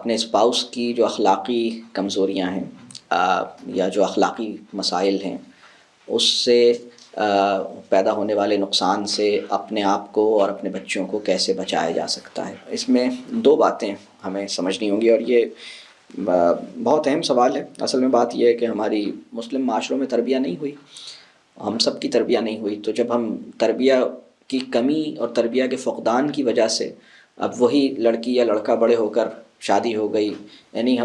اپنے اسپاؤس کی جو اخلاقی کمزوریاں ہیں یا جو اخلاقی مسائل ہیں اس سے پیدا ہونے والے نقصان سے اپنے آپ کو اور اپنے بچوں کو کیسے بچایا جا سکتا ہے. اس میں دو باتیں ہمیں سمجھنی ہوں گی، اور یہ بہت اہم سوال ہے. اصل میں بات یہ ہے کہ ہماری مسلم معاشروں میں تربیہ نہیں ہوئی، ہم سب کی تربیہ نہیں ہوئی. تو جب ہم تربیہ کی کمی اور تربیہ کے فقدان کی وجہ سے اب وہی لڑکی یا لڑکا بڑے ہو کر شادی ہو گئی، یعنی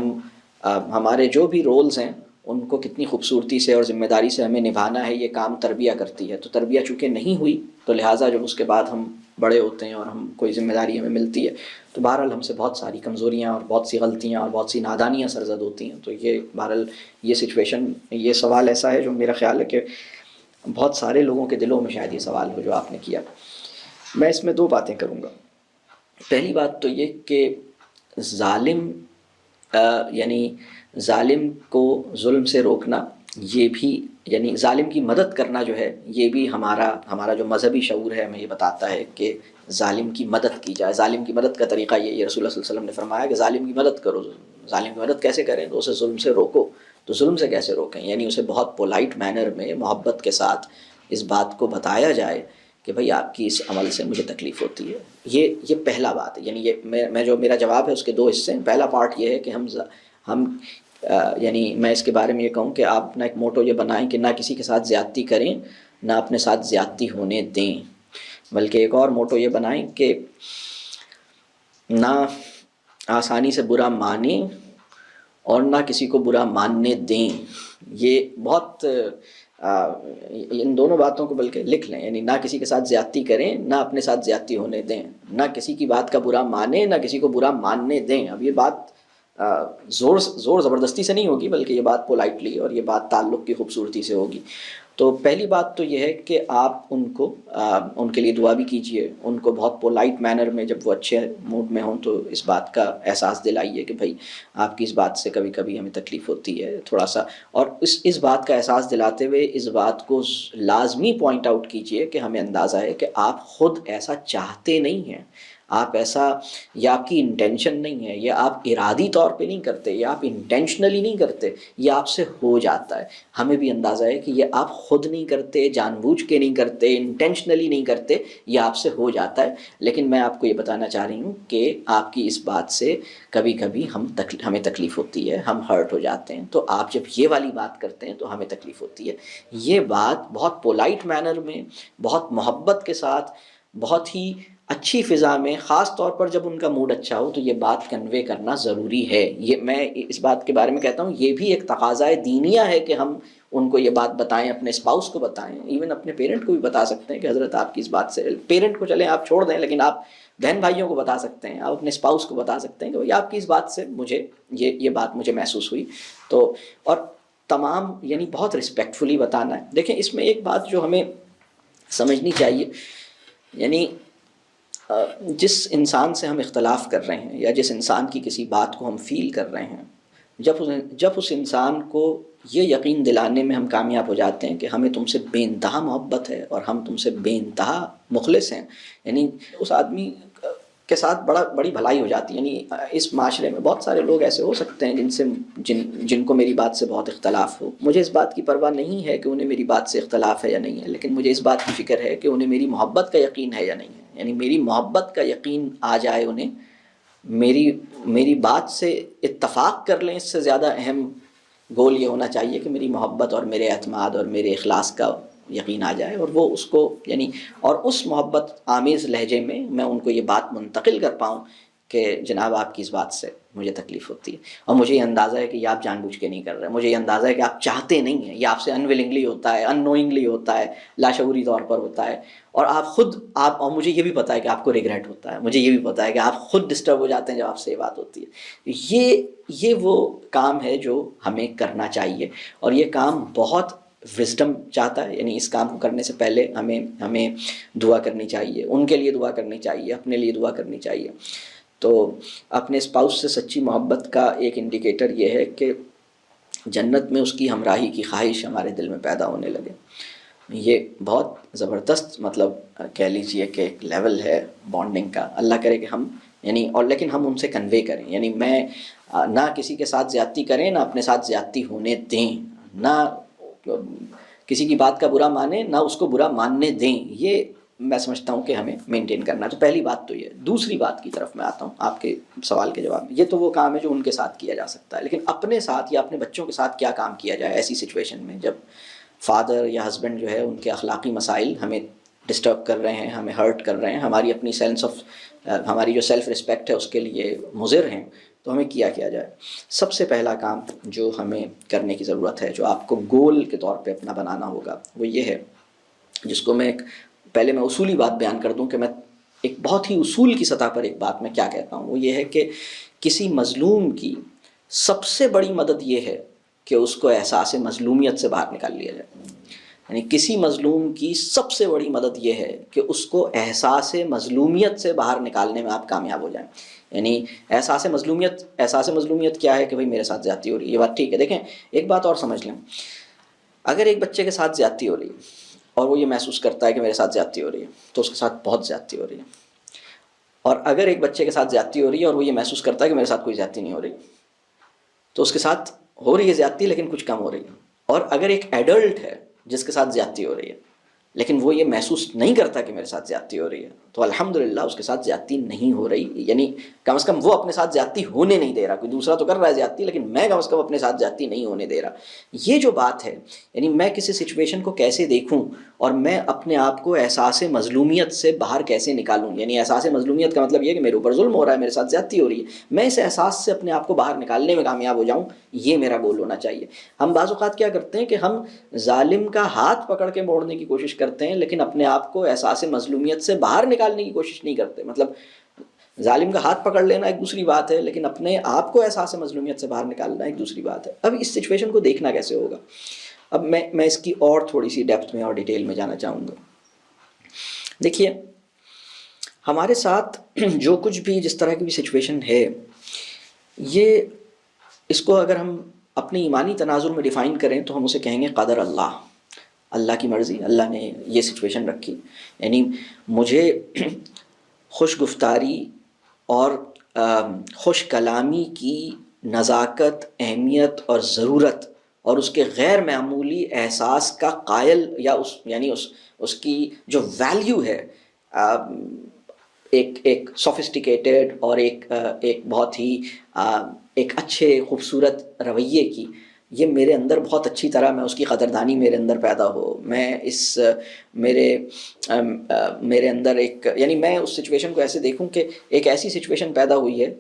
ہمارے جو بھی رولز ہیں ان کو کتنی خوبصورتی سے اور ذمہ داری سے ہمیں نبھانا ہے، یہ کام تربیہ کرتی ہے. تو تربیہ چونکہ نہیں ہوئی تو لہٰذا جب اس کے بعد ہم بڑے ہوتے ہیں اور ہم کوئی ذمہ داری ہمیں ملتی ہے تو بہرحال ہم سے بہت ساری کمزوریاں اور بہت سی غلطیاں اور بہت سی نادانیاں سرزد ہوتی ہیں. تو یہ بہرحال یہ سچویشن، یہ سوال ایسا ہے جو میرا خیال ہے کہ بہت سارے لوگوں کے دلوں میں شاید یہ سوال ہو جو آپ نے کیا. میں اس میں دو باتیں کروں گا. پہلی بات تو یہ کہ ظالم یعنی ظالم کو ظلم سے روکنا، یہ بھی یعنی ظالم کی مدد کرنا جو ہے، یہ بھی ہمارا جو مذہبی شعور ہے ہمیں یہ بتاتا ہے کہ ظالم کی مدد کی جائے. ظالم کی مدد کا طریقہ یہ رسول اللہ صلی اللہ علیہ وسلم نے فرمایا کہ ظالم کی مدد کرو. ظالم کی مدد کیسے کریں؟ تو اسے ظلم سے روکو. تو ظلم سے کیسے روکیں؟ یعنی اسے بہت پولائٹ مینر میں محبت کے ساتھ اس بات کو بتایا جائے کہ بھئی آپ کی اس عمل سے مجھے تکلیف ہوتی ہے. یہ پہلا بات ہے. یعنی یہ میں جو میرا جواب ہے اس کے دو حصے ہیں. پہلا پارٹ یہ ہے کہ ہم یعنی میں اس کے بارے میں یہ کہوں کہ آپ اپنا ایک موٹو یہ بنائیں کہ نہ کسی کے ساتھ زیادتی کریں، نہ اپنے ساتھ زیادتی ہونے دیں. بلکہ ایک اور موٹو یہ بنائیں کہ نہ آسانی سے برا مانیں اور نہ کسی کو برا ماننے دیں. یہ بہت ان دونوں باتوں کو بلکہ لکھ لیں. یعنی نہ کسی کے ساتھ زیادتی کریں، نہ اپنے ساتھ زیادتی ہونے دیں، نہ کسی کی بات کا برا مانیں، نہ کسی کو برا ماننے دیں. اب یہ بات زور زبردستی سے نہیں ہوگی، بلکہ یہ بات پولائٹلی اور یہ بات تعلق کی خوبصورتی سے ہوگی. تو پہلی بات تو یہ ہے کہ آپ ان کے لیے دعا بھی کیجئے. ان کو بہت پولائٹ مینر میں، جب وہ اچھے موڈ میں ہوں تو اس بات کا احساس دلائیے کہ بھائی آپ کی اس بات سے کبھی کبھی ہمیں تکلیف ہوتی ہے تھوڑا سا. اور اس بات کا احساس دلاتے ہوئے اس بات کو لازمی پوائنٹ آؤٹ کیجئے کہ ہمیں اندازہ ہے کہ آپ خود ایسا چاہتے نہیں ہیں، آپ ایسا، یہ آپ کی انٹینشن نہیں ہے، یہ آپ ارادی طور پہ نہیں کرتے، یہ آپ انٹینشنلی نہیں کرتے، یہ آپ سے ہو جاتا ہے. ہمیں بھی اندازہ ہے کہ یہ آپ خود نہیں کرتے، جان بوجھ کے نہیں کرتے، انٹینشنلی نہیں کرتے، یہ آپ سے ہو جاتا ہے. لیکن میں آپ کو یہ بتانا چاہ رہی ہوں کہ آپ کی اس بات سے کبھی کبھی ہمیں تکلیف ہوتی ہے، ہم ہرٹ ہو جاتے ہیں. تو آپ جب یہ والی بات کرتے ہیں تو ہمیں تکلیف ہوتی ہے. یہ بات بہت پولائٹ مینر میں، بہت محبت کے ساتھ، بہت ہی اچھی فضا میں، خاص طور پر جب ان کا موڈ اچھا ہو تو یہ بات کنوے کرنا ضروری ہے. یہ میں اس بات کے بارے میں کہتا ہوں، یہ بھی ایک تقاضۂ دینیہ ہے کہ ہم ان کو یہ بات بتائیں، اپنے اسپاؤس کو بتائیں، ایون اپنے پیرنٹ کو بھی بتا سکتے ہیں کہ حضرت آپ کی اس بات سے، پیرنٹ کو چلیں آپ چھوڑ دیں، لیکن آپ بہن بھائیوں کو بتا سکتے ہیں، آپ اپنے اسپاؤس کو بتا سکتے ہیں کہ بھئی آپ کی اس بات سے مجھے یہ بات مجھے محسوس ہوئی. تو اور تمام یعنی بہت رسپیکٹفلی بتانا ہے. دیکھیں اس میں ایک بات جو ہمیں سمجھنی چاہیے، یعنی جس انسان سے ہم اختلاف کر رہے ہیں یا جس انسان کی کسی بات کو ہم فیل کر رہے ہیں، جب اس انسان کو یہ یقین دلانے میں ہم کامیاب ہو جاتے ہیں کہ ہمیں تم سے بے انتہا محبت ہے اور ہم تم سے بے انتہا مخلص ہیں، یعنی اس آدمی کے ساتھ بڑی بھلائی ہو جاتی ہے. یعنی اس معاشرے میں بہت سارے لوگ ایسے ہو سکتے ہیں جن کو میری بات سے بہت اختلاف ہو. مجھے اس بات کی پرواہ نہیں ہے کہ انہیں میری بات سے اختلاف ہے یا نہیں ہے، لیکن مجھے اس بات کی فکر ہے کہ انہیں میری محبت کا یقین ہے یا نہیں ہے. یعنی میری محبت کا یقین آ جائے انہیں، میری بات سے اتفاق کر لیں. اس سے زیادہ اہم گول یہ ہونا چاہیے کہ میری محبت اور میرے اعتماد اور میرے اخلاص کا یقین آ جائے، اور وہ اس کو یعنی اور اس محبت آمیز لہجے میں ان کو یہ بات منتقل کر پاؤں کہ جناب آپ کی اس بات سے مجھے تکلیف ہوتی ہے، اور مجھے یہ اندازہ ہے کہ یہ آپ جان بوجھ کے نہیں کر رہے، مجھے یہ اندازہ ہے کہ آپ چاہتے نہیں ہیں، یہ آپ سے انویلنگلی ہوتا ہے، ان نوئنگلی ہوتا ہے، لاشعوری طور پر ہوتا ہے. اور اور مجھے یہ بھی پتہ ہے کہ آپ کو ریگریٹ ہوتا ہے، مجھے یہ بھی پتہ ہے کہ آپ خود ڈسٹرب ہو جاتے ہیں جب آپ سے یہ بات ہوتی ہے. یہ وہ کام ہے جو ہمیں کرنا چاہیے، اور یہ کام بہت وزڈم چاہتا ہے. یعنی اس کام کو کرنے سے پہلے ہمیں دعا کرنی چاہیے، ان کے لیے دعا کرنی چاہیے، اپنے لیے دعا کرنی چاہیے. تو اپنے اسپاؤس سے سچی محبت کا ایک انڈیکیٹر یہ ہے کہ جنت میں اس کی ہمراہی کی خواہش ہمارے دل میں پیدا ہونے لگے. یہ بہت زبردست مطلب کہہ لیجئے کہ ایک لیول ہے بانڈنگ کا. اللہ کرے کہ ہم یعنی اور لیکن ہم ان سے کنوے کریں، یعنی میں نہ کسی کے ساتھ زیادتی کریں، نہ اپنے ساتھ زیادتی ہونے دیں، نہ کسی کی بات کا برا مانیں، نہ اس کو برا ماننے دیں. یہ میں سمجھتا ہوں کہ ہمیں مینٹین کرنا. تو پہلی بات تو یہ. دوسری بات کی طرف میں آتا ہوں آپ کے سوال کے جواب میں. یہ تو وہ کام ہے جو ان کے ساتھ کیا جا سکتا ہے، لیکن اپنے ساتھ یا اپنے بچوں کے ساتھ کیا کام کیا جائے ایسی سچویشن میں جب فادر یا ہسبینڈ جو ہے ان کے اخلاقی مسائل ہمیں ڈسٹرب کر رہے ہیں، ہمیں ہرٹ کر رہے ہیں، ہماری اپنی ہماری جو سیلف رسپیکٹ ہے اس کے لیے مضر ہیں، تو ہمیں کیا جائے. سب سے پہلا کام جو ہمیں کرنے کی ضرورت ہے، جو آپ کو گول کے طور پہ اپنا بنانا ہوگا، وہ یہ ہے، جس کو میں پہلے میں اصولی بات بیان کر دوں کہ میں ایک بہت ہی اصول کی سطح پر ایک بات میں کیا کہتا ہوں. وہ یہ ہے کہ کسی مظلوم کی سب سے بڑی مدد یہ ہے کہ اس کو احساس مظلومیت سے باہر نکال لیا جائے. یعنی کسی مظلوم کی سب سے بڑی مدد یہ ہے کہ اس کو احساس مظلومیت سے باہر نکالنے میں آپ کامیاب ہو جائیں. یعنی احساس مظلومیت کیا ہے کہ بھئی میرے ساتھ زیادتی ہو رہی ہے، یہ بات ٹھیک ہے. دیکھیں ایک بات اور سمجھ لیں، اگر ایک بچے کے ساتھ زیادتی ہو رہی ہے اور وہ یہ محسوس کرتا ہے کہ میرے ساتھ زیادتی ہو رہی ہے، تو اس کے ساتھ بہت زیادتی ہو رہی ہے. اور اگر ایک بچے کے ساتھ زیادتی ہو رہی ہے اور وہ یہ محسوس کرتا ہے کہ میرے ساتھ کوئی زیادتی نہیں ہو رہی، تو اس کے ساتھ ہو رہی ہے زیادتی لیکن کچھ کم ہو رہی ہے. اور اگر ایک ایڈلٹ ہے جس کے ساتھ زیادتی ہو رہی ہے لیکن وہ یہ محسوس نہیں کرتا کہ میرے ساتھ زیادتی ہو رہی ہے، تو الحمدللہ اس کے ساتھ زیادتی نہیں ہو رہی. یعنی کم از کم وہ اپنے ساتھ زیادتی ہونے نہیں دے رہا. کوئی دوسرا تو کر رہا ہے زیادتی، لیکن میں کم از کم اپنے ساتھ زیادتی نہیں ہونے دے رہا. یہ جو بات ہے، یعنی میں کسی سچویشن کو کیسے دیکھوں اور میں اپنے آپ کو احساس مظلومیت سے باہر کیسے نکالوں. یعنی احساس مظلومیت کا مطلب یہ کہ میرے اوپر ظلم ہو رہا ہے، میرے ساتھ زیادتی ہو رہی ہے، میں اس احساس سے اپنے آپ کو باہر نکالنے میں کامیاب ہو جاؤں. یہ میرا گول ہونا چاہیے. ہم بعض اوقات کیا کرتے ہیں کہ ہم ظالم کا ہاتھ پکڑ کے موڑنے کی کوشش کرتے ہیں، لیکن اپنے آپ کو احساس مظلومیت سے باہر نکالنے کی کوشش نہیں کرتے. مطلب ظالم کا ہاتھ پکڑ لینا ایک دوسری بات ہے، لیکن اپنے آپ کو احساس مظلومیت سے باہر نکالنا ایک دوسری بات ہے. اب اس سچویشن کو دیکھنا کیسے ہوگا؟ اب میں اس کی اور تھوڑی سی ڈیپتھ میں اور ڈیٹیل میں جانا چاہوں گا. دیکھیے ہمارے ساتھ جو کچھ بھی جس طرح کی بھی سچویشن ہے، یہ اس کو اگر ہم اپنی ایمانی تناظر میں ڈیفائن کریں تو ہم اسے کہیں گے قدر اللہ، اللہ کی مرضی، اللہ نے یہ سچویشن رکھی. یعنی مجھے خوش گفتاری اور خوش کلامی کی نزاکت، اہمیت اور ضرورت اور اس کے غیر معمولی احساس کا قائل یا اس کی جو ویلیو ہے ایک سوفسٹیکیٹڈ اور ایک بہت ہی ایک اچھے خوبصورت رویے کی، یہ میرے اندر بہت اچھی طرح میں اس کی قدردانی میرے اندر پیدا ہو. میں میرے اندر یعنی میں اس سچویشن کو ایسے دیکھوں کہ ایک ایسی سچویشن پیدا ہوئی ہے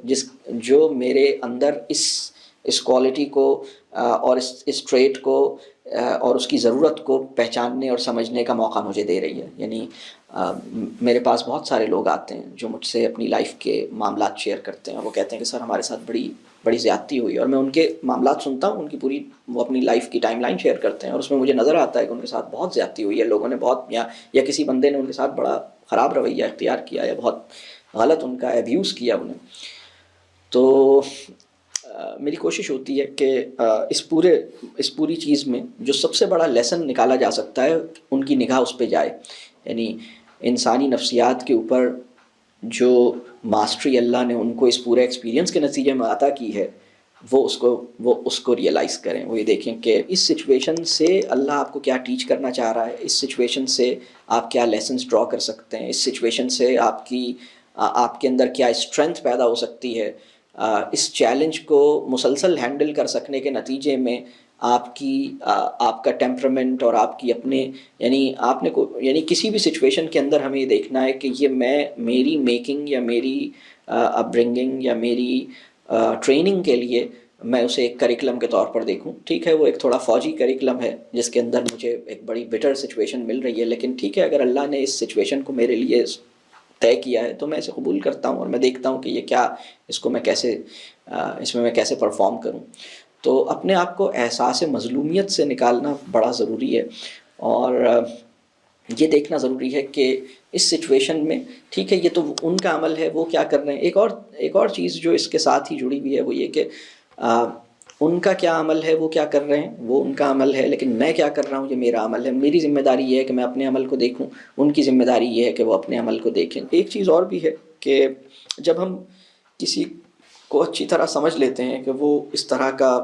جو میرے اندر اس کوالٹی کو اور اس ٹریٹ کو اور اس کی ضرورت کو پہچاننے اور سمجھنے کا موقع مجھے دے رہی ہے. یعنی میرے پاس بہت سارے لوگ آتے ہیں جو مجھ سے اپنی لائف کے معاملات شیئر کرتے ہیں. وہ کہتے ہیں کہ سر ہمارے ساتھ بڑی زیادتی ہوئی، اور میں ان کے معاملات سنتا ہوں، ان کی وہ اپنی لائف کی ٹائم لائن شیئر کرتے ہیں، اور اس میں مجھے نظر آتا ہے کہ ان کے ساتھ بہت زیادتی ہوئی ہے. لوگوں نے بہت یا کسی بندے نے ان کے ساتھ بڑا خراب رویہ اختیار کیا یا بہت غلط ان کا ایبیوز کیا انہیں. تو میری کوشش ہوتی ہے کہ اس پوری چیز میں جو سب سے بڑا لیسن نکالا جا سکتا ہے، ان کی نگاہ اس پہ جائے. یعنی انسانی نفسیات کے اوپر جو ماسٹری اللہ نے ان کو اس پورے ایکسپیرینس کے نتیجے میں عطا کی ہے، وہ اس کو ریئلائز کریں. وہ یہ دیکھیں کہ اس سچویشن سے اللہ آپ کو کیا ٹیچ کرنا چاہ رہا ہے، اس سچویشن سے آپ کیا لیسنز ڈرا کر سکتے ہیں، اس سچویشن سے آپ کے اندر کیا اسٹرینتھ پیدا ہو سکتی ہے. اس چیلنج کو مسلسل ہینڈل کر سکنے کے نتیجے میں آپ کا ٹیمپرامنٹ اور آپ کی اپنے یعنی کسی بھی سچویشن کے اندر ہمیں یہ دیکھنا ہے کہ یہ میری میکنگ یا میری اپ برنگنگ یا میری ٹریننگ کے لیے میں اسے ایک کریکلم کے طور پر دیکھوں. ٹھیک ہے وہ ایک تھوڑا فوجی کریکلم ہے جس کے اندر مجھے ایک بڑی بٹر سچویشن مل رہی ہے، لیکن ٹھیک ہے اگر اللہ نے اس سچویشن کو میرے لیے طے کیا ہے تو میں اسے قبول کرتا ہوں اور میں دیکھتا ہوں کہ یہ کیا، اس میں میں کیسے پرفارم کروں. تو اپنے آپ کو احساس مظلومیت سے نکالنا بڑا ضروری ہے، اور یہ دیکھنا ضروری ہے کہ اس سچویشن میں ٹھیک ہے یہ تو ان کا عمل ہے، وہ کیا کر رہے ہیں. ایک اور چیز جو اس کے ساتھ ہی جڑی ہوئی ہے وہ یہ کہ ان کا کیا عمل ہے، وہ کیا کر رہے ہیں، وہ ان کا عمل ہے، لیکن میں کیا کر رہا ہوں، یہ میرا عمل ہے. میری ذمہ داری یہ ہے کہ میں اپنے عمل کو دیکھوں، ان کی ذمہ داری یہ ہے کہ وہ اپنے عمل کو دیکھیں. ایک چیز اور بھی ہے کہ جب ہم کسی کو اچھی طرح سمجھ لیتے ہیں کہ وہ اس طرح کا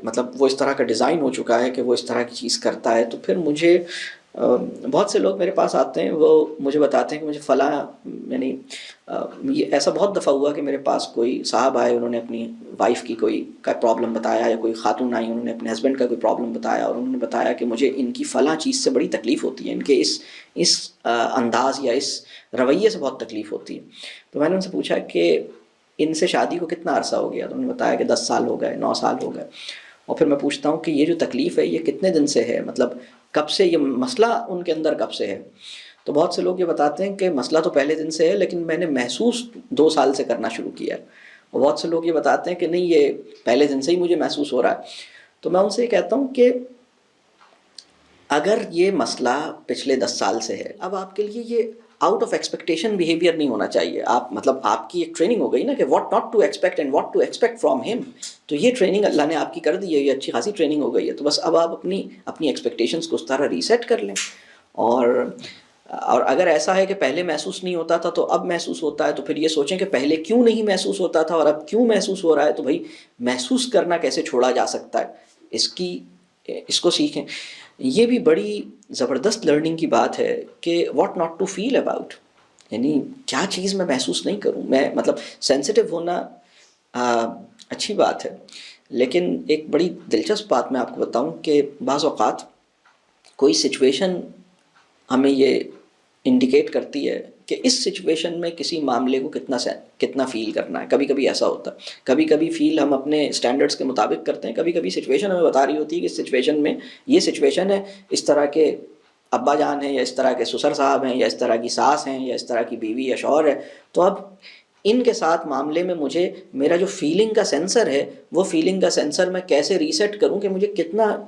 مطلب وہ اس طرح کا ڈیزائن ہو چکا ہے کہ وہ اس طرح کی چیز کرتا ہے، تو پھر مجھے بہت سے لوگ میرے پاس آتے ہیں، وہ مجھے بتاتے ہیں کہ مجھے فلاں، یعنی یہ ایسا بہت دفعہ ہوا کہ میرے پاس کوئی صاحب آئے، انہوں نے اپنی وائف کی کوئی کا پرابلم بتایا، یا کوئی خاتون آئی انہوں نے اپنے ہسبینڈ کا کوئی پرابلم بتایا، اور انہوں نے بتایا کہ مجھے ان کی فلاں چیز سے بڑی تکلیف ہوتی ہے، ان کے اس انداز یا اس رویے سے بہت تکلیف ہوتی ہے۔ تو میں نے ان سے پوچھا کہ ان سے شادی کو کتنا عرصہ ہو گیا؟ تو انہوں نے بتایا کہ 10 سال ہو گئے، 9 سال ہو گئے۔ اور پھر میں پوچھتا ہوں کہ یہ جو تکلیف ہے یہ کتنے دن سے ہے، مطلب کب سے یہ مسئلہ ان کے اندر کب سے ہے؟ تو بہت سے لوگ یہ بتاتے ہیں کہ مسئلہ تو پہلے دن سے ہے، لیکن میں نے محسوس 2 سال سے کرنا شروع کیا ہے۔ اور بہت سے لوگ یہ بتاتے ہیں کہ نہیں، یہ پہلے دن سے ہی مجھے محسوس ہو رہا ہے۔ تو میں ان سے یہ کہتا ہوں کہ اگر یہ مسئلہ پچھلے 10 سال سے ہے، اب آپ کے لیے یہ آؤٹ آف ایکسپیکٹیشن بیہیویئر نہیں ہونا چاہیے۔ آپ مطلب آپ کی ایک ٹریننگ ہو گئی نا کہ what not to expect and what to expect from ہم، تو یہ ٹریننگ اللہ نے آپ کی کر دی ہے، یہ اچھی خاصی ٹریننگ ہو گئی ہے۔ تو بس اب آپ اپنی ایکسپیکٹیشنس کو اس طرح ریسیٹ کر لیں، اور اگر ایسا ہے کہ پہلے محسوس نہیں ہوتا تھا تو اب محسوس ہوتا ہے، تو پھر یہ سوچیں کہ پہلے کیوں نہیں محسوس ہوتا تھا اور اب کیوں محسوس ہو رہا ہے۔ تو بھائی محسوس کرنا کیسے چھوڑا جا سکتا ہے، اس کو سیکھیں۔ یہ بھی بڑی زبردست لرننگ کی بات ہے کہ what not to feel about, یعنی کیا چیز میں محسوس نہیں کروں۔ میں مطلب سینسٹیو ہونا اچھی بات ہے، لیکن ایک بڑی دلچسپ بات میں آپ کو بتاؤں کہ بعض اوقات کوئی سچویشن ہمیں یہ انڈیکیٹ کرتی ہے کہ اس سچویشن میں کسی معاملے کو کتنا فیل کرنا ہے۔ کبھی کبھی ایسا ہوتا ہے، کبھی کبھی فیل ہم اپنے اسٹینڈرڈس کے مطابق کرتے ہیں، کبھی کبھی سچویشن ہمیں بتا رہی ہوتی ہے کہ اس سچویشن میں یہ سچویشن ہے، اس طرح کے ابا جان ہیں، یا اس طرح کے سسر صاحب ہیں، یا اس طرح کی ساس ہیں، یا اس طرح کی بیوی یا شوہر ہے، تو اب ان کے ساتھ معاملے میں مجھے میرا جو فیلنگ کا سینسر ہے، وہ فیلنگ کا سینسر میں کیسے ریسیٹ کروں کہ مجھے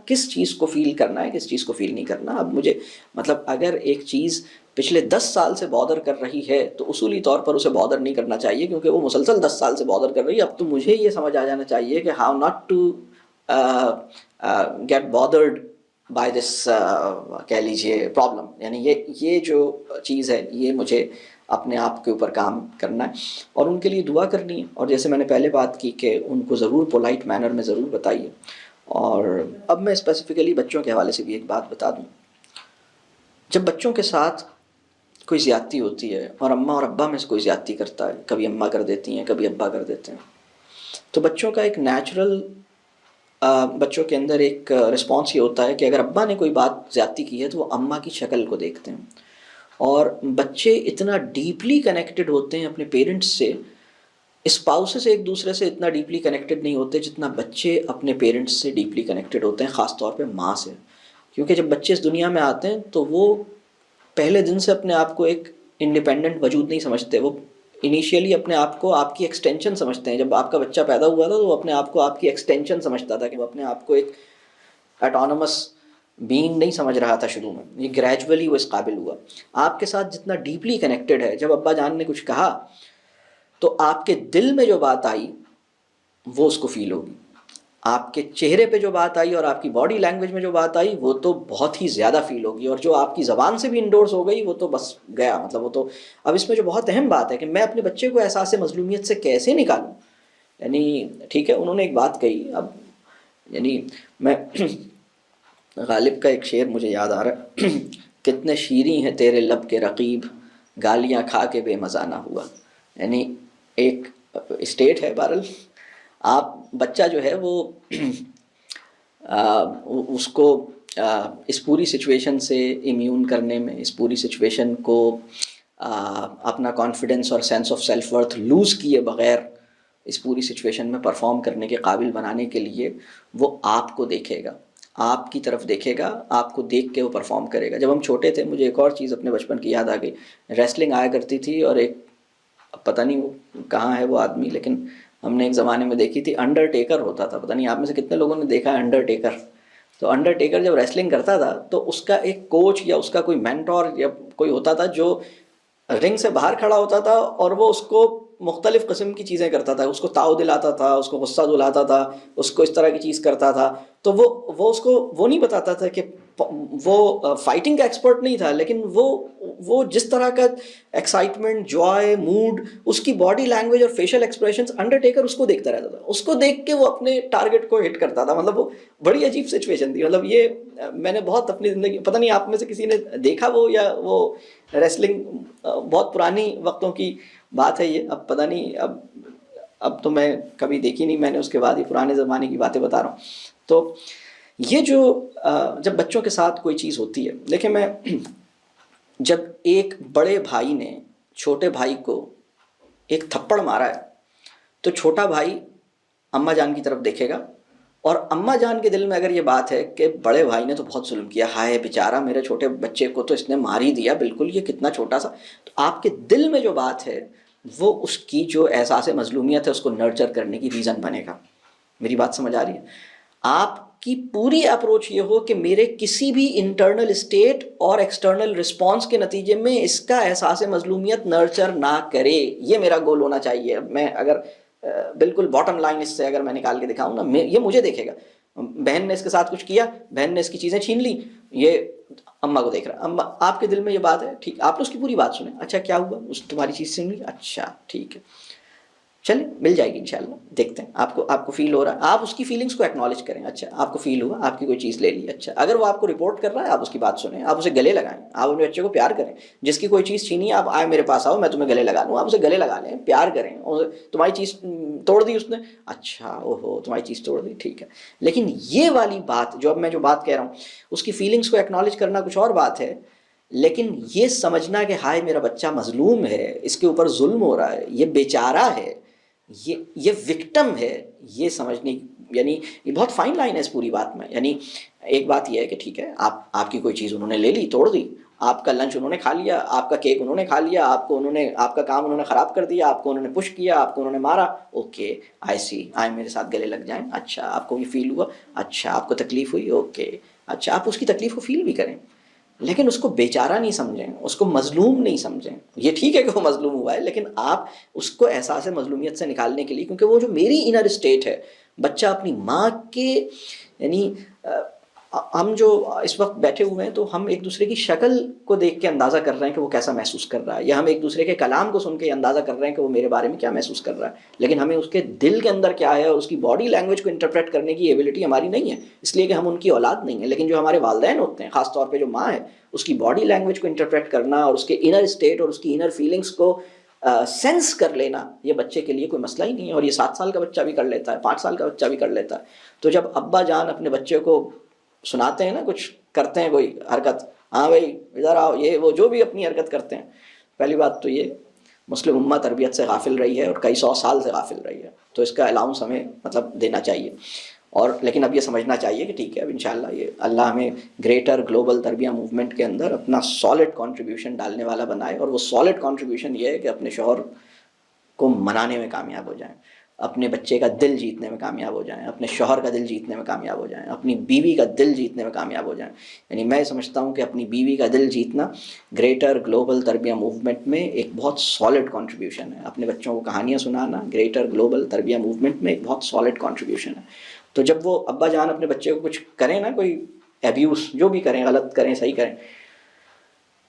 کس چیز کو فیل کرنا ہے، کس چیز کو فیل نہیں کرنا۔ اب مجھے مطلب اگر ایک چیز پچھلے 10 سال سے بادر کر رہی ہے تو اصولی طور پر اسے بادر نہیں کرنا چاہیے، کیونکہ وہ مسلسل 10 سال سے بادر کر رہی ہے۔ اب تو مجھے یہ سمجھ آ جانا چاہیے کہ how not to get bothered by this, کہہ لیجیے پرابلم، یعنی یہ جو چیز ہے یہ مجھے اپنے آپ کے اوپر کام کرنا ہے اور ان کے لیے دعا کرنی ہے۔ اور جیسے میں نے پہلے بات کی کہ ان کو ضرور پولائٹ مینر میں ضرور بتائیے۔ اور اب میں اسپیسیفکلی بچوں کے حوالے سے بھی ایک بات بتا دوں، جب بچوں کے ساتھ کوئی زیادتی ہوتی ہے اور اماں اور ابا میں سے کوئی زیادتی کرتا ہے، کبھی اماں کر دیتی ہیں، کبھی ابا کر دیتے ہیں، تو بچوں کا ایک نیچرل بچوں کے اندر ایک رسپانس یہ ہوتا ہے کہ اگر ابا نے کوئی بات زیادتی کی ہے تو وہ اماں کی شکل کو دیکھتے ہیں۔ اور بچے اتنا ڈیپلی کنیکٹڈ ہوتے ہیں اپنے پیرنٹس سے، اسپاؤسز ایک دوسرے سے اتنا ڈیپلی کنیکٹڈ نہیں ہوتے جتنا بچے اپنے پیرنٹس سے ڈیپلی کنیکٹڈ ہوتے ہیں، خاص طور پہ ماں سے۔ کیونکہ جب بچے اس دنیا میں آتے ہیں تو وہ پہلے دن سے اپنے آپ کو ایک انڈیپینڈنٹ وجود نہیں سمجھتے، وہ انیشیلی اپنے آپ کو آپ کی ایکسٹینشن سمجھتے ہیں۔ جب آپ کا بچہ پیدا ہوا تھا تو وہ اپنے آپ کو آپ کی ایکسٹینشن سمجھتا تھا، کہ وہ اپنے آپ کو ایک اٹانومس بینگ نہیں سمجھ رہا تھا شروع میں، یہ گریجولی وہ اس قابل ہوا۔ آپ کے ساتھ جتنا ڈیپلی کنیکٹڈ ہے، جب ابا جان نے کچھ کہا تو آپ کے دل میں جو بات آئی وہ اس کو فیل ہوگی، آپ کے چہرے پہ جو بات آئی اور آپ کی باڈی لینگویج میں جو بات آئی وہ تو بہت ہی زیادہ فیل ہوگی، اور جو آپ کی زبان سے بھی انڈورس ہو گئی وہ تو بس گیا، مطلب وہ تو۔ اب اس میں جو بہت اہم بات ہے کہ میں اپنے بچے کو احساس مظلومیت سے کیسے نکالوں، یعنی ٹھیک ہے انہوں نے ایک بات کہی، اب یعنی میں غالب کا ایک شعر مجھے یاد آ رہا ہے، کتنے شیریں ہیں تیرے لب کے رقیب، گالیاں کھا کے بے مزہ نہ ہوا۔ یعنی ایک اسٹیٹ ہے، بہرحال آپ بچہ جو ہے وہ اس کو اس پوری سچویشن سے امیون کرنے میں، اس پوری سچویشن کو اپنا کانفیڈنس اور sense of self worth lose کیے بغیر اس پوری سچویشن میں پرفارم کرنے کے قابل بنانے کے لیے وہ آپ کو دیکھے گا، آپ کی طرف دیکھے گا، آپ کو دیکھ کے وہ پرفارم کرے گا۔ جب ہم چھوٹے تھے مجھے ایک اور چیز اپنے بچپن کی یاد آ گئی، ریسلنگ آیا کرتی تھی، اور ایک پتہ نہیں وہ کہاں ہے وہ آدمی، لیکن ہم نے ایک زمانے میں دیکھی تھی، انڈر ٹیکر ہوتا تھا، پتہ نہیں آپ میں سے کتنے لوگوں نے دیکھا ہے انڈر ٹیکر۔ تو انڈر ٹیکر جب ریسلنگ کرتا تھا تو اس کا ایک کوچ یا اس کا کوئی مینٹور یا کوئی ہوتا تھا جو رنگ سے باہر کھڑا ہوتا تھا، اور وہ اس کو مختلف قسم کی چیزیں کرتا تھا، اس کو تاؤ دلاتا تھا، اس کو غصہ دلاتا تھا، اس کو اس طرح کی چیز کرتا تھا۔ تو وہ اس کو وہ نہیں بتاتا تھا کہ وہ فائٹنگ کا ایکسپرٹ نہیں تھا، لیکن وہ جس طرح کا ایکسائٹمنٹ، جوائے، موڈ، اس کی باڈی لینگویج اور فیشل ایکسپریشنز، انڈرٹیکر اس کو دیکھتا رہتا تھا، اس کو دیکھ کے وہ اپنے ٹارگٹ کو ہٹ کرتا تھا. مطلب وہ بڑی عجیب سچویشن تھی. مطلب یہ میں نے بہت اپنی زندگی، پتہ نہیں آپ میں سے کسی نے دیکھا وہ، یا وہ ریسلنگ بہت پرانی وقتوں کی بات ہے یہ، اب پتہ نہیں، اب تو میں کبھی دیکھی نہیں میں نے اس کے بعد، یہ پرانے زمانے کی باتیں بتا رہا ہوں. تو یہ جو جب بچوں کے ساتھ کوئی چیز ہوتی ہے، دیکھیں میں، جب ایک بڑے بھائی نے چھوٹے بھائی کو ایک تھپڑ مارا ہے تو چھوٹا بھائی اماں جان کی طرف دیکھے گا، اور اماں جان کے دل میں اگر یہ بات ہے کہ بڑے بھائی نے تو بہت ظلم کیا، ہائے بیچارہ میرے چھوٹے بچے کو تو اس نے مار ہی دیا، بالکل یہ کتنا چھوٹا سا، تو آپ کے دل میں جو بات ہے وہ اس کی جو احساس مظلومیت ہے اس کو نرچر کرنے کی ریزن بنے گا. میری بات سمجھ آ رہی ہے؟ آپ کی پوری اپروچ یہ ہو کہ میرے کسی بھی انٹرنل اسٹیٹ اور ایکسٹرنل رسپانس کے نتیجے میں اس کا احساس مظلومیت نرچر نہ کرے، یہ میرا گول ہونا چاہیے. میں اگر بالکل باٹم لائن اس سے اگر میں نکال کے دکھاؤں نا، یہ مجھے دیکھے گا، بہن نے اس کے ساتھ کچھ کیا، بہن نے اس کی چیزیں چھین لی، یہ اماں کو دیکھ رہا ہے، اماں آپ کے دل میں یہ بات ہے، ٹھیک، آپ نے اس کی پوری بات سنیں، اچھا کیا ہوا، اس تمہاری چیز سن لی، اچھا ٹھیک ہے، چلیں مل جائے گی انشاءاللہ، دیکھتے ہیں آپ کو فیل ہو رہا ہے، آپ اس کی فیلنگس کو ایکنالج کریں. اچھا آپ کو فیل ہوا، آپ کی کوئی چیز لے لی، اچھا اگر وہ آپ کو رپورٹ کر رہا ہے آپ اس کی بات سنیں، آپ اسے گلے لگائیں، آپ اپنے بچے کو پیار کریں. جس کی کوئی چیز چھینی ہے آپ آئے میرے پاس آؤ، میں تمہیں گلے لگا دوں، آپ اسے گلے لگا لیں، پیار کریں. اور تمہاری چیز توڑ دی اس نے، اچھا اوہو تمہاری چیز توڑ دی، ٹھیک ہے. لیکن یہ والی بات جو اب میں جو بات کہہ رہا ہوں، اس کی فیلنگس کو ایکنالج کرنا کچھ اور بات ہے، لیکن یہ سمجھنا کہ ہائے میرا بچہ مظلوم ہے، اس کے اوپر ظلم ہو رہا ہے، یہ بیچارہ ہے، یہ وکٹم ہے، یہ سمجھنے، یعنی یہ بہت فائن لائن ہے اس پوری بات میں. یعنی ایک بات یہ ہے کہ ٹھیک ہے، آپ کی کوئی چیز انہوں نے لے لی، توڑ دی، آپ کا لنچ انہوں نے کھا لیا، آپ کا کیک انہوں نے کھا لیا، آپ کا کام انہوں نے خراب کر دیا، آپ کو انہوں نے پش کیا، آپ کو انہوں نے مارا، اوکے آئی سی، آئے میرے ساتھ گلے لگ جائیں، اچھا آپ کو یہ فیل ہوا، اچھا آپ کو تکلیف ہوئی، اوکے، اچھا آپ اس کی تکلیف کو فیل بھی کریں، لیکن اس کو بیچارہ نہیں سمجھیں، اس کو مظلوم نہیں سمجھیں. یہ ٹھیک ہے کہ وہ مظلوم ہوا ہے، لیکن آپ اس کو احساس مظلومیت سے نکالنے کے لیے، کیونکہ وہ جو میری انر اسٹیٹ ہے، بچہ اپنی ماں کے، یعنی ہم جو اس وقت بیٹھے ہوئے ہیں تو ہم ایک دوسرے کی شکل کو دیکھ کے اندازہ کر رہے ہیں کہ وہ کیسا محسوس کر رہا ہے، یا ہم ایک دوسرے کے کلام کو سن کے اندازہ کر رہے ہیں کہ وہ میرے بارے میں کیا محسوس کر رہا ہے، لیکن ہمیں اس کے دل کے اندر کیا ہے اور اس کی باڈی لینگویج کو انٹرپریٹ کرنے کی ایبلٹی ہماری نہیں ہے، اس لیے کہ ہم ان کی اولاد نہیں ہیں. لیکن جو ہمارے والدین ہوتے ہیں، خاص طور پہ جو ماں ہے، اس کی باڈی لینگویج کو انٹرپریٹ کرنا اور اس کے انر اسٹیٹ اور اس کی انر فیلنگس کو سینس کر لینا، یہ بچے کے لیے کوئی مسئلہ ہی نہیں ہے. اور یہ 7 سال کا بچہ بھی کر لیتا ہے، 5 سال کا بچہ بھی کر لیتا ہے. تو جب ابا جان اپنے بچے کو سناتے ہیں نا، کچھ کرتے ہیں کوئی حرکت، ہاں بھائی ادھر آؤ، یہ وہ جو بھی اپنی حرکت کرتے ہیں، پہلی بات تو یہ مسلم امہ تربیت سے غافل رہی ہے اور کئی 100 سال سے غافل رہی ہے، تو اس کا الاؤنس ہمیں مطلب دینا چاہیے. اور لیکن اب یہ سمجھنا چاہیے کہ ٹھیک ہے، اب انشاءاللہ یہ اللہ ہمیں گریٹر گلوبل تربیہ موومنٹ کے اندر اپنا سالڈ کنٹریبیوشن ڈالنے والا بنائے. اور وہ سالڈ کنٹریبیوشن یہ ہے کہ اپنے شوہر کو منانے میں کامیاب ہو جائیں، اپنے بچے کا دل جیتنے میں کامیاب ہو جائیں، اپنے شوہر کا دل جیتنے میں کامیاب ہو جائیں، اپنی بیوی کا دل جیتنے میں کامیاب ہو جائیں. یعنی میں سمجھتا ہوں کہ اپنی بیوی کا دل جیتنا گریٹر گلوبل تربیہ موومنٹ میں ایک بہت سالڈ کنٹریبیوشن ہے. اپنے بچوں کو کہانیاں سنانا گریٹر گلوبل تربیہ موومنٹ میں ایک بہت سالڈ کنٹریبیوشن ہے. تو جب وہ ابا جان اپنے بچے کو کچھ کریں نا، کوئی ایبیوز جو بھی کریں، غلط کریں صحیح کریں،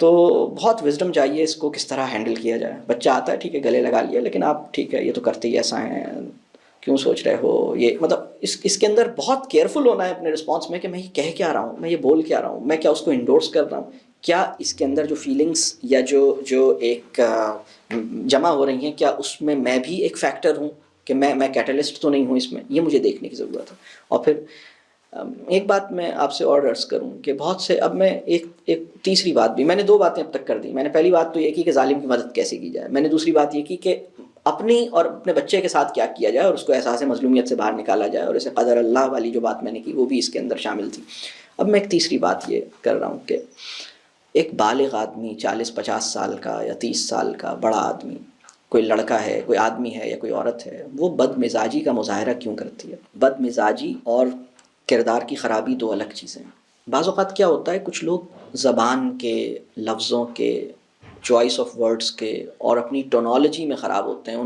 تو بہت وزڈم چاہیے اس کو کس طرح ہینڈل کیا جائے. بچہ آتا ہے ٹھیک ہے گلے لگا لیا، لیکن آپ ٹھیک ہے یہ تو کرتے ہی ایسا ہیں، کیوں سوچ رہے ہو، یہ مطلب اس کے اندر بہت کیئرفل ہونا ہے اپنے رسپانس میں کہ میں یہ کہہ کیا رہا ہوں، میں یہ بول کیا رہا ہوں، میں کیا اس کو انڈورس کر رہا ہوں، کیا اس کے اندر جو فیلنگس یا جو ایک جمع ہو رہی ہیں، کیا اس میں بھی ایک فیکٹر ہوں کہ میں کیٹلسٹ تو نہیں ہوں اس میں، یہ مجھے دیکھنے کی ضرورت ہے. اور پھر ایک بات میں آپ سے اور عرض کروں کہ بہت سے، اب میں ایک تیسری بات بھی، میں نے 2 باتیں اب تک کر دی. میں نے پہلی بات تو یہ کی کہ ظالم کی مدد کیسے کی جائے، میں نے دوسری بات یہ کی کہ اپنی اور اپنے بچے کے ساتھ کیا کیا جائے اور اس کو احساس مظلومیت سے باہر نکالا جائے، اور اسے قدر اللہ والی جو بات میں نے کی وہ بھی اس کے اندر شامل تھی. اب میں ایک تیسری بات یہ کر رہا ہوں کہ ایک بالغ آدمی 40-50 سال کا یا 30 سال کا بڑا آدمی، کوئی لڑکا ہے، کوئی آدمی ہے یا کوئی عورت ہے، وہ بد مزاجی کا مظاہرہ کیوں کرتی ہے؟ بد مزاجی اور کردار کی خرابی 2 الگ چیزیں ہیں. بعض اوقات کیا ہوتا ہے، کچھ لوگ زبان کے، لفظوں کے چوائس آف ورڈس کے اور اپنی ٹونالوجی میں خراب ہوتے ہیں.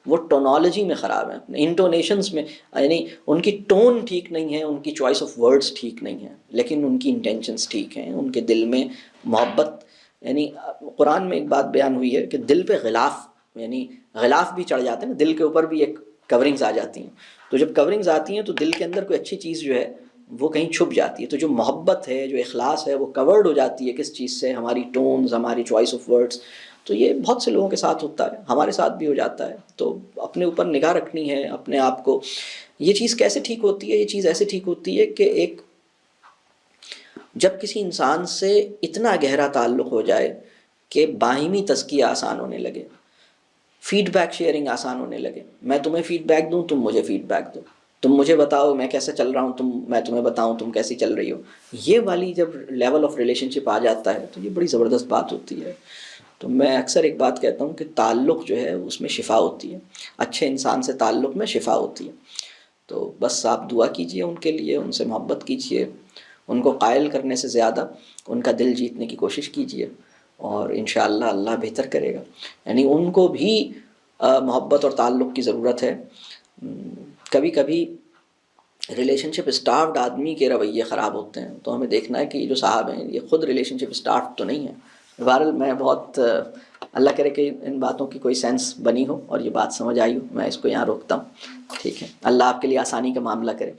وہ ٹونالوجی میں خراب ہیں، اپنے انٹونیشنس میں، یعنی ان کی ٹون ٹھیک نہیں ہے، ان کی چوائس آف ورڈس ٹھیک نہیں ہے، لیکن ان کی انٹینشنس ٹھیک ہیں، ان کے دل میں محبت. یعنی قرآن میں ایک بات بیان ہوئی ہے کہ دل پہ غلاف، یعنی غلاف بھی چڑھ جاتے ہیں نا، دل کے اوپر بھی ایک کورنگز آ جاتی ہیں. تو جب کورنگز آتی ہیں تو دل کے اندر کوئی اچھی چیز جو ہے وہ کہیں چھپ جاتی ہے. تو جو محبت ہے، جو اخلاص ہے، وہ کورڈ ہو جاتی ہے کس چیز سے؟ ہماری ٹونز، ہماری چوائس آف ورڈس. تو یہ بہت سے لوگوں کے ساتھ ہوتا ہے، ہمارے ساتھ بھی ہو جاتا ہے. تو اپنے اوپر نگاہ رکھنی ہے، اپنے آپ کو. یہ چیز کیسے ٹھیک ہوتی ہے؟ یہ چیز ایسے ٹھیک ہوتی ہے کہ ایک جب کسی انسان سے اتنا گہرا تعلق ہو جائے کہ باہمی تزکیہ آسان ہونے لگے، فیڈ بیک شیئرنگ آسان ہونے لگے. میں تمہیں فیڈ بیک دوں، تم مجھے فیڈ بیک دو، تم مجھے بتاؤ میں کیسے چل رہا ہوں، میں تمہیں بتاؤں تم کیسی چل رہی ہو. یہ والی جب لیول آف ریلیشن شپ آ جاتا ہے تو یہ بڑی زبردست بات ہوتی ہے. تو میں اکثر ایک بات کہتا ہوں کہ تعلق جو ہے اس میں شفا ہوتی ہے، اچھے انسان سے تعلق میں شفا ہوتی ہے. تو بس آپ دعا کیجئے ان کے لیے، ان سے محبت کیجئے، ان کو قائل کرنے سے زیادہ ان کا دل جیتنے کی کوشش کیجئے، اور انشاءاللہ اللہ بہتر کرے گا. یعنی ان کو بھی محبت اور تعلق کی ضرورت ہے. کبھی کبھی ریلیشن شپ اسٹارٹ آدمی کے رویے خراب ہوتے ہیں، تو ہمیں دیکھنا ہے کہ یہ جو صاحب ہیں یہ خود ریلیشن شپ اسٹارٹ تو نہیں ہے. بہرحال میں بہت اللہ کرے کہ ان باتوں کی کوئی سینس بنی ہو اور یہ بات سمجھ آئی ہو. میں اس کو یہاں روکتا ہوں. ٹھیک ہے، اللہ آپ کے لیے آسانی کا معاملہ کرے.